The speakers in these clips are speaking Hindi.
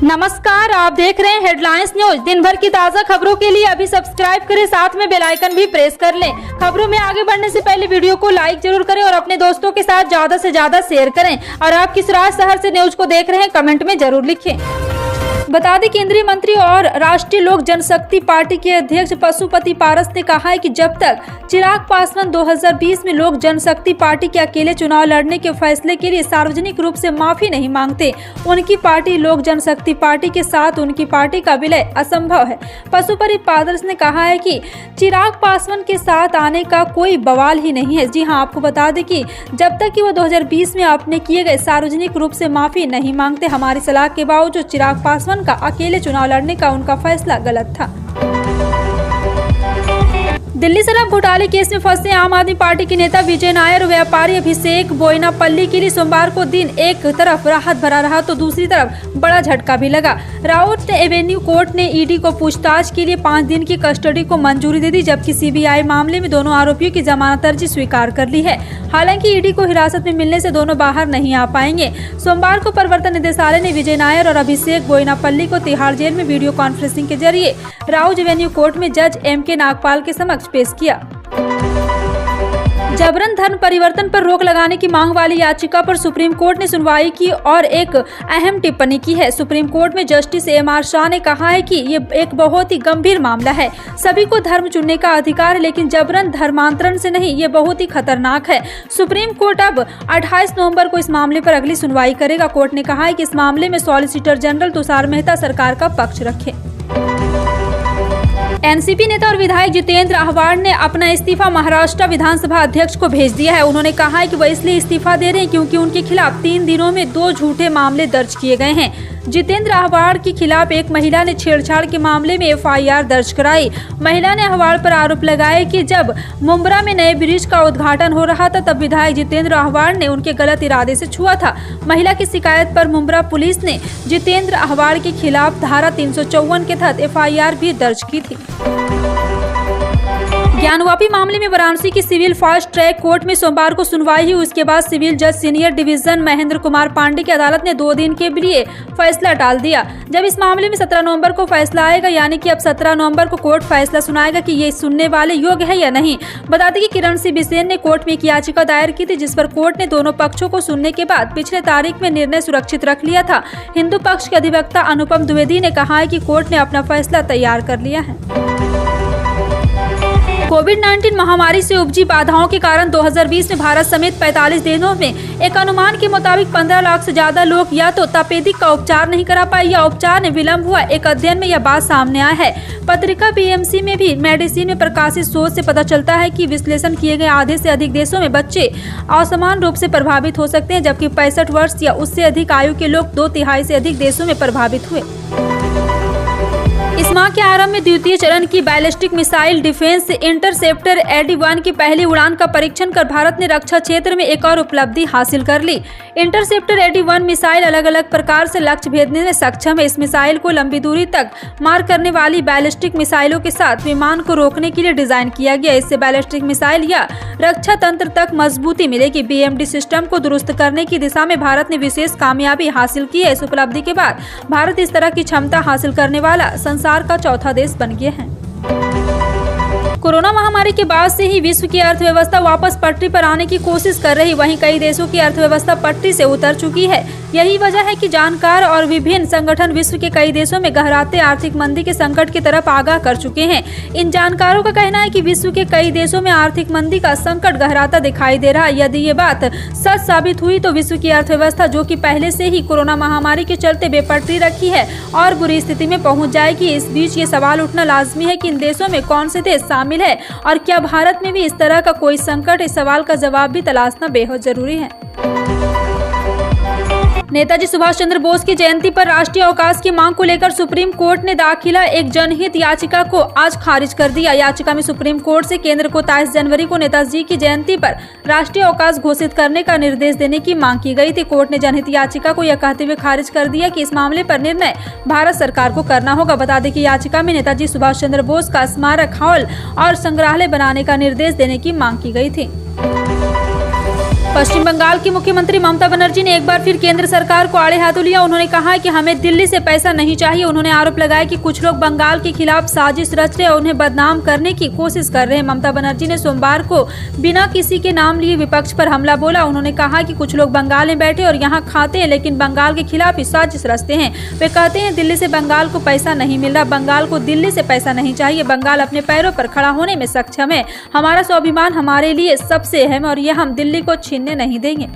नमस्कार, आप देख रहे हैं हेडलाइंस न्यूज। दिन भर की ताज़ा खबरों के लिए अभी सब्सक्राइब करें, साथ में बेल आइकन भी प्रेस कर लें। खबरों में आगे बढ़ने से पहले वीडियो को लाइक जरूर करें और अपने दोस्तों के साथ ज्यादा से ज्यादा शेयर करें। और आप किस राज्य शहर से न्यूज को देख रहे हैं, कमेंट में जरूर लिखें। बता दें, केंद्रीय मंत्री और राष्ट्रीय लोक जनशक्ति पार्टी के अध्यक्ष पशुपति पारस ने कहा है कि जब तक चिराग पासवान 2020 में लोक जनशक्ति पार्टी के अकेले चुनाव लड़ने के फैसले के लिए सार्वजनिक रूप से माफी नहीं मांगते, उनकी पार्टी लोक जनशक्ति पार्टी के साथ उनकी पार्टी का विलय असंभव है। पशुपति पारस ने कहा है कि चिराग पासवान के साथ आने का कोई बवाल ही नहीं है। जी हां, आपको बता दें कि जब तक कि वो 2020 में अपने किए गए सार्वजनिक रूप से माफी नहीं मांगते, हमारी सलाह के बावजूद चिराग पासवान का अकेले चुनाव लड़ने का उनका फैसला गलत था। दिल्ली शराब घोटाले केस में फंसे आम आदमी पार्टी के नेता विजय नायर और व्यापारी अभिषेक बोयनापल्ली के लिए सोमवार को दिन एक तरफ राहत भरा रहा तो दूसरी तरफ बड़ा झटका भी लगा। राउत एवेन्यू कोर्ट ने ईडी को पूछताछ के लिए 5 दिन की कस्टडी को मंजूरी दे दी, जबकि सीबीआई मामले में दोनों आरोपियों की जमानत अर्जी स्वीकार कर ली है। हालांकि ईडी को हिरासत में मिलने से दोनों बाहर नहीं आ पाएंगे। सोमवार को प्रवर्तन निदेशालय ने विजय नायर और अभिषेक बोयनापल्ली को तिहाड़ जेल में वीडियो कॉन्फ्रेंसिंग के जरिए राउत एवेन्यू कोर्ट में जज एम.के. नागपाल के समक्ष पेश किया। जबरन धर्म परिवर्तन पर रोक लगाने की मांग वाली याचिका पर सुप्रीम कोर्ट ने सुनवाई की और एक अहम टिप्पणी की है। सुप्रीम कोर्ट में जस्टिस एम.आर. शाह ने कहा है कि ये एक बहुत ही गंभीर मामला है। सभी को धर्म चुनने का अधिकार है, लेकिन जबरन धर्मांतरण से नहीं, ये बहुत ही खतरनाक है। सुप्रीम कोर्ट अब 28 नवंबर को इस मामले पर अगली सुनवाई करेगा। कोर्ट ने कहा है कि इस मामले में सॉलिसिटर जनरल तुषार मेहता सरकार का पक्ष रखे। एनसीपी नेता और विधायक जितेंद्र अहवाड़ ने अपना इस्तीफा महाराष्ट्र विधानसभा अध्यक्ष को भेज दिया है। उन्होंने कहा है कि वह इसलिए इस्तीफा दे रहे हैं क्योंकि उनके खिलाफ 3 दिनों में 2 झूठे मामले दर्ज किए गए हैं। जितेंद्र अहवाड़ के खिलाफ एक महिला ने छेड़छाड़ के मामले में एफआईआर दर्ज कराई। महिला ने अहवाड़ पर आरोप लगाया कि जब मुंब्रा में नए ब्रिज का उद्घाटन हो रहा था, तब विधायक जितेंद्र अहवाड़ ने उनके गलत इरादे से छुआ था। महिला की शिकायत पर मुंब्रा पुलिस ने जितेंद्र अहवाड़ के खिलाफ धारा 354 के तहत एफआईआर भी दर्ज की थी। ज्ञानवापी मामले में वाराणसी की सिविल फास्ट ट्रैक कोर्ट में सोमवार को सुनवाई हुई। उसके बाद सिविल जज सीनियर डिवीजन महेंद्र कुमार पांडे की अदालत ने 2 दिन के लिए फैसला टाल दिया। जब इस मामले में 17 नवंबर को फैसला आएगा, यानी कि अब 17 नवंबर को कोर्ट फैसला सुनाएगा कि ये सुनने वाले योग्य है या नहीं। बता दें कि किरण सिंह बिसेन ने कोर्ट में एक याचिका दायर की थी, जिस पर कोर्ट ने दोनों पक्षों को सुनने के बाद पिछले तारीख में निर्णय सुरक्षित रख लिया था। हिंदू पक्ष के अधिवक्ता अनुपम द्विवेदी ने कहा है कि कोर्ट ने अपना फैसला तैयार कर लिया है। कोविड-19 महामारी से उपजी बाधाओं के कारण 2020 में भारत समेत 45 देशों में एक अनुमान के मुताबिक 15 लाख से ज्यादा लोग या तो तपेदिक का उपचार नहीं करा पाए या उपचार में विलंब हुआ। एक अध्ययन में यह बात सामने आया है। पत्रिका बीएमसी में भी मेडिसिन में प्रकाशित शोध से पता चलता है कि विश्लेषण किए गए आधे से अधिक देशों में बच्चे असमान रूप से प्रभावित हो सकते हैं, जबकि 65 वर्ष या उससे अधिक आयु के लोग 2/3 से अधिक देशों में प्रभावित हुए। इस माह के आरंभ में द्वितीय चरण की ballistic missile defence interceptor AD-1 की पहली उड़ान का परीक्षण कर भारत ने रक्षा क्षेत्र में एक और उपलब्धि हासिल कर ली। इंटरसेप्टर AD-1 मिसाइल अलग अलग प्रकार से लक्ष्य भेदने में सक्षम है। इस मिसाइल को लंबी दूरी तक मार करने वाली बैलिस्टिक मिसाइलों के साथ विमान को रोकने के लिए डिजाइन किया गया। इससे बैलिस्टिक मिसाइल या रक्षा तंत्र तक मजबूती मिलेगी। BMD सिस्टम को दुरुस्त करने की दिशा में भारत ने विशेष कामयाबी हासिल की है। इस उपलब्धि के बाद भारत इस तरह की क्षमता हासिल करने वाला संसार का चौथा देश बन गया है। कोरोना महामारी के बाद से ही विश्व की अर्थव्यवस्था वापस पटरी पर आने की कोशिश कर रही, वहीं कई देशों की अर्थव्यवस्था पटरी से उतर चुकी है। यही वजह है कि जानकार और विभिन्न संगठन विश्व के कई देशों में गहराते आर्थिक मंदी के संकट की तरफ आगाह कर चुके हैं। इन जानकारों का कहना है कि विश्व के कई देशों में आर्थिक मंदी का संकट गहराता दिखाई दे रहा है। यदि ये बात सच साबित हुई तो विश्व की अर्थव्यवस्था, जो कि पहले से ही कोरोना महामारी के चलते बेपटरी रखी है, और बुरी स्थिति में पहुंच जाएगी। इस बीच ये सवाल उठना लाजमी है कि इन देशों में कौन से देश शामिल है और क्या भारत में भी इस तरह का कोई संकट। इस सवाल का जवाब भी तलाशना बेहद जरूरी है। नेताजी सुभाष चंद्र बोस की जयंती पर राष्ट्रीय अवकाश की मांग को लेकर सुप्रीम कोर्ट ने दाखिला एक जनहित याचिका को आज खारिज कर दिया। याचिका में सुप्रीम कोर्ट से केंद्र को 23 जनवरी को नेताजी की जयंती पर राष्ट्रीय अवकाश घोषित करने का निर्देश देने की मांग की गई थी। कोर्ट ने जनहित याचिका को यह कहते हुए खारिज कर दिया कि इस मामले पर निर्णय भारत सरकार को करना होगा। बता दें कि याचिका में नेताजी सुभाष चंद्र बोस का स्मारक हॉल और संग्रहालय बनाने का निर्देश देने की मांग की गई थी। पश्चिम बंगाल की मुख्यमंत्री ममता बनर्जी ने एक बार फिर केंद्र सरकार को आड़े हाथों लिया। उन्होंने कहा कि हमें दिल्ली से पैसा नहीं चाहिए। उन्होंने आरोप लगाया कि कुछ लोग बंगाल के खिलाफ साजिश रच रहे और उन्हें बदनाम करने की कोशिश कर रहे हैं। ममता बनर्जी ने सोमवार को बिना किसी के नाम लिए विपक्ष पर हमला बोला। उन्होंने कहा कि कुछ लोग बंगाल में बैठे और यहाँ खाते हैं, लेकिन बंगाल के खिलाफ ही साजिश रचते हैं। वे कहते हैं दिल्ली से बंगाल को पैसा नहीं मिल रहा, बंगाल को दिल्ली से पैसा नहीं चाहिए। बंगाल अपने पैरों पर खड़ा होने में सक्षम है। हमारा स्वाभिमान हमारे लिए सबसे अहम और यह हम दिल्ली को छीनने नहीं देंगे।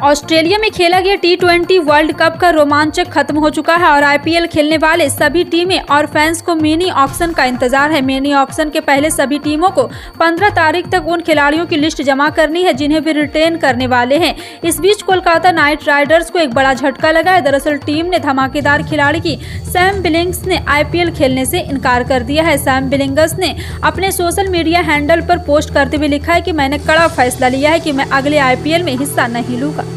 ऑस्ट्रेलिया में खेला गया T20 वर्ल्ड कप का रोमांचक खत्म हो चुका है और IPL खेलने वाले सभी टीमें और फैंस को मिनी ऑक्शन का इंतजार है। मिनी ऑक्शन के पहले सभी टीमों को 15 तारीख तक उन खिलाड़ियों की लिस्ट जमा करनी है जिन्हें वे रिटेन करने वाले हैं। इस बीच कोलकाता नाइट राइडर्स को एक बड़ा झटका लगा है। दरअसल टीम ने धमाकेदार खिलाड़ी की सैम बिलिंग्स ने IPL खेलने से इनकार कर दिया है। सैम बिलिंग्स ने अपने सोशल मीडिया हैंडल पर पोस्ट करते हुए लिखा है कि मैंने कड़ा फैसला लिया है कि मैं अगले IPL में हिस्सा नहीं लूंगा।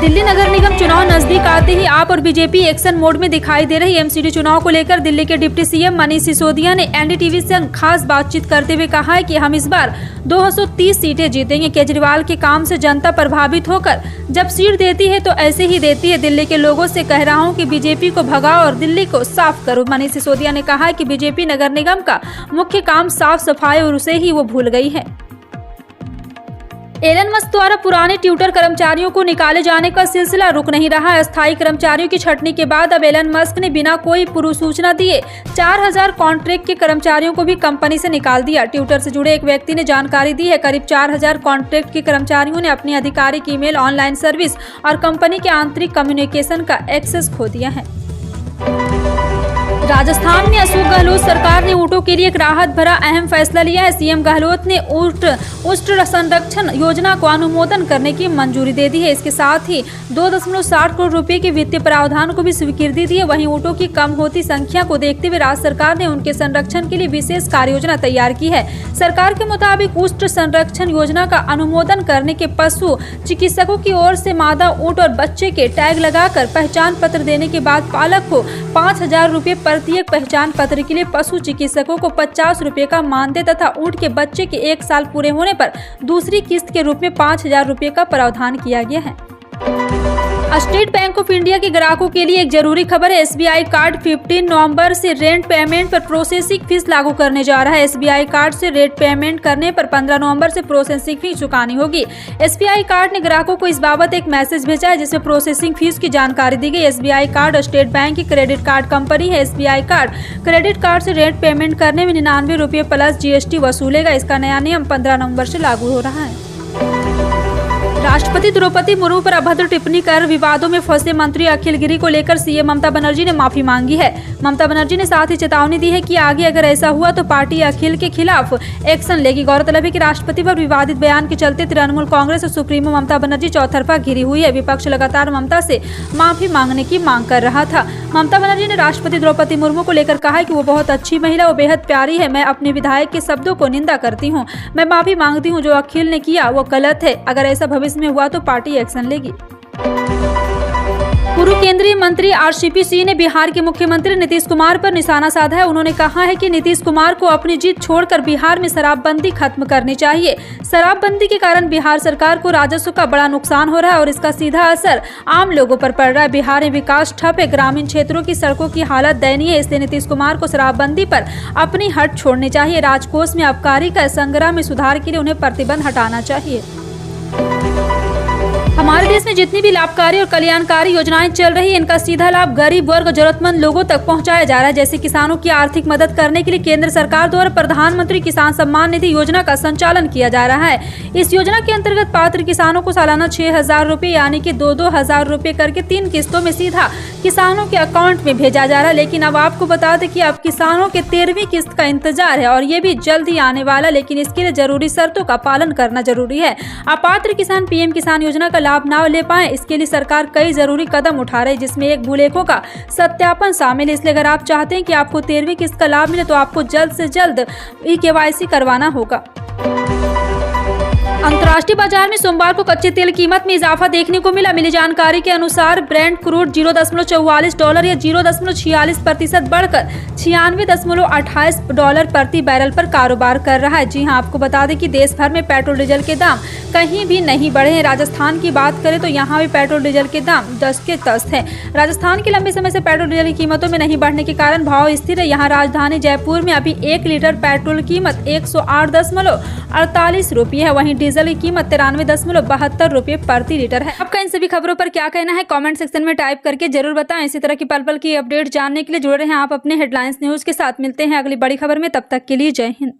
दिल्ली नगर निगम चुनाव नजदीक आते ही आप और बीजेपी एक्शन मोड में दिखाई दे रही। MCD चुनाव को लेकर दिल्ली के डिप्टी CM मनीष सिसोदिया ने NDTV से खास बातचीत करते हुए कहा है कि हम इस बार 230 सीटें जीतेंगे। केजरीवाल के काम से जनता प्रभावित होकर जब सीट देती है तो ऐसे ही देती है। दिल्ली के लोगों से कह रहा हूं कि बीजेपी को भगाओ और दिल्ली को साफ करो। मनीष सिसोदिया ने कहा कि बीजेपी नगर निगम का मुख्य काम साफ सफाई और उसे ही वो भूल गई है। एलन मस्क द्वारा पुराने ट्विटर कर्मचारियों को निकाले जाने का सिलसिला रुक नहीं रहा। अस्थायी कर्मचारियों की छंटनी के बाद अब एलन मस्क ने बिना कोई पूर्व सूचना दिए 4000 कॉन्ट्रैक्ट के कर्मचारियों को भी कंपनी से निकाल दिया। ट्विटर से जुड़े एक व्यक्ति ने जानकारी दी है। करीब 4000 कॉन्ट्रैक्ट के कर्मचारियों ने अपनी आधिकारिक ईमेल, ऑनलाइन सर्विस और कंपनी के आंतरिक कम्युनिकेशन का एक्सेस खो दिया है। राजस्थान में अशोक गहलोत सरकार ने ऊँटों के लिए एक राहत भरा अहम फैसला लिया है। CM गहलोत ने ऊँट संरक्षण योजना को अनुमोदन करने की मंजूरी दे दी है। इसके साथ ही 2.60 करोड़ रुपए के वित्तीय प्रावधान को भी स्वीकृति दी है। वहीं ऊँटों की कम होती संख्या को देखते हुए राज्य सरकार ने उनके संरक्षण के लिए विशेष कार्य योजना तैयार की है। सरकार के मुताबिक ऊँट संरक्षण योजना का अनुमोदन करने के पशु चिकित्सकों की ओर से मादा ऊँट और बच्चे के टैग लगाकर पहचान पत्र देने के बाद पालक को 5000 रुपए प्रत्येक पहचान पत्र के लिए पशु चिकित्सकों को 50 रुपए का मानदेय तथा ऊँट के बच्चे के 1 साल पूरे होने पर दूसरी किस्त के रूप में 5000 रुपए का प्रावधान किया गया है। स्टेट बैंक ऑफ इंडिया के ग्राहकों के लिए एक जरूरी खबर है। SBI कार्ड 15 नवंबर से रेंट पेमेंट पर प्रोसेसिंग फीस लागू करने जा रहा है। SBI कार्ड से रेंट पेमेंट करने पर 15 नवंबर से प्रोसेसिंग फीस चुकानी होगी। SBI कार्ड ने ग्राहकों को इस बाबत एक मैसेज भेजा है जिसमें प्रोसेसिंग फीस की जानकारी दी गई। SBI कार्ड स्टेट बैंक की क्रेडिट कार्ड कंपनी है। SBI कार्ड क्रेडिट कार्ड से रेंट पेमेंट करने में 99 रुपये प्लस GST वसूलेगा। इसका नया नियम 15 नवंबर से लागू हो रहा है। राष्ट्रपति द्रौपदी मुर्मू पर अभद्र टिप्पणी कर विवादों में फंसे मंत्री अखिल गिरी को लेकर CM ममता बनर्जी ने माफी मांगी है। ममता बनर्जी ने साथ ही चेतावनी दी है कि आगे अगर ऐसा हुआ तो पार्टी अखिल के खिलाफ एक्शन लेगी। गौरतलब है कि राष्ट्रपति पर विवादित बयान के चलते तृणमूल कांग्रेस और सुप्रीमो ममता बनर्जी चौतरफा घिरी हुई है। विपक्ष लगातार ममता से माफी मांगने की मांग कर रहा था। ममता बनर्जी ने राष्ट्रपति द्रौपदी मुर्मू को लेकर कहा है कि वो बहुत अच्छी महिला, वो बेहद प्यारी है। मैं अपने विधायक के शब्दों को निंदा करती हूँ। मैं माफी मांगती हूँ, जो अखिल ने किया वो गलत है। अगर ऐसा भविष्य में हुआ तो पार्टी एक्शन लेगी। पूर्व केंद्रीय मंत्री RCP सिंह ने बिहार के मुख्यमंत्री नीतीश कुमार पर निशाना साधा है। उन्होंने कहा है कि नीतीश कुमार को अपनी जीत छोड़कर बिहार में शराबबंदी खत्म करनी चाहिए। शराबबंदी के कारण बिहार सरकार को राजस्व का बड़ा नुकसान हो रहा है और इसका सीधा असर आम लोगों पर पड़ रहा है। बिहार में विकास ठप है, ग्रामीण क्षेत्रों की सड़कों की हालत दयनीय है। इसलिए नीतीश कुमार को शराबबंदी पर अपनी हट छोड़नी चाहिए। राजकोष में आबकारी का संग्रह में सुधार के लिए उन्हें प्रतिबंध हटाना चाहिए। हमारे देश में जितनी भी लाभकारी और कल्याणकारी योजनाएं चल रही है, इनका सीधा लाभ गरीब वर्ग और जरूरतमंद लोगों तक पहुंचाया जा रहा है। जैसे किसानों की आर्थिक मदद करने के लिए केंद्र सरकार द्वारा प्रधानमंत्री किसान सम्मान निधि योजना का संचालन किया जा रहा है। इस योजना के अंतर्गत पात्र किसानों को सालाना 6000 रुपए यानी कि 2-2 हजार रुपए करके 3 किस्तों में सीधा किसानों के अकाउंट में भेजा जा रहा है। लेकिन अब आपको बता दें कि अब किसानों के 13वीं किस्त का इंतजार है और ये भी जल्द ही आने वाला, लेकिन इसके लिए जरूरी शर्तों का पालन करना जरूरी है। अपात्र किसान PM किसान योजना का लाभ न ले पाए, इसके लिए सरकार कई जरूरी कदम उठा रही है, जिसमें एक भूलेखों का सत्यापन शामिल है। इसलिए अगर आप चाहते हैं कि आपको 13वीं किस्त का लाभ मिले तो आपको जल्द से जल्द EKYC करवाना होगा। अंतर्राष्ट्रीय बाजार में सोमवार को कच्चे तेल कीमत में इजाफा देखने को मिला। मिली जानकारी के अनुसार ब्रेंट क्रूड $0.44 या 0.46% बढ़कर $96.28 प्रति बैरल पर कारोबार कर रहा है। जी हां, आपको बता दें कि देश भर में पेट्रोल डीजल के दाम कहीं भी नहीं बढ़े हैं। राजस्थान की बात करें तो यहाँ भी पेट्रोल डीजल के दाम 10 के 10 है। राजस्थान के लंबे समय से पेट्रोल डीजल की कीमतों में नहीं बढ़ने के कारण भाव स्थिर है। यहाँ राजधानी जयपुर में अभी 1 लीटर पेट्रोल की कीमत 108.48 रुपये है। वहीं डीजल की कीमत 93.72 रुपये प्रति लीटर है। आपका इन सभी खबरों पर क्या कहना है, कमेंट सेक्शन में टाइप करके जरूर बताएं। इसी तरह की पल पल की अपडेट जानने के लिए जुड़े रहें आप अपने हेडलाइंस न्यूज के साथ। मिलते हैं अगली बड़ी खबर में, तब तक के लिए जय हिंद।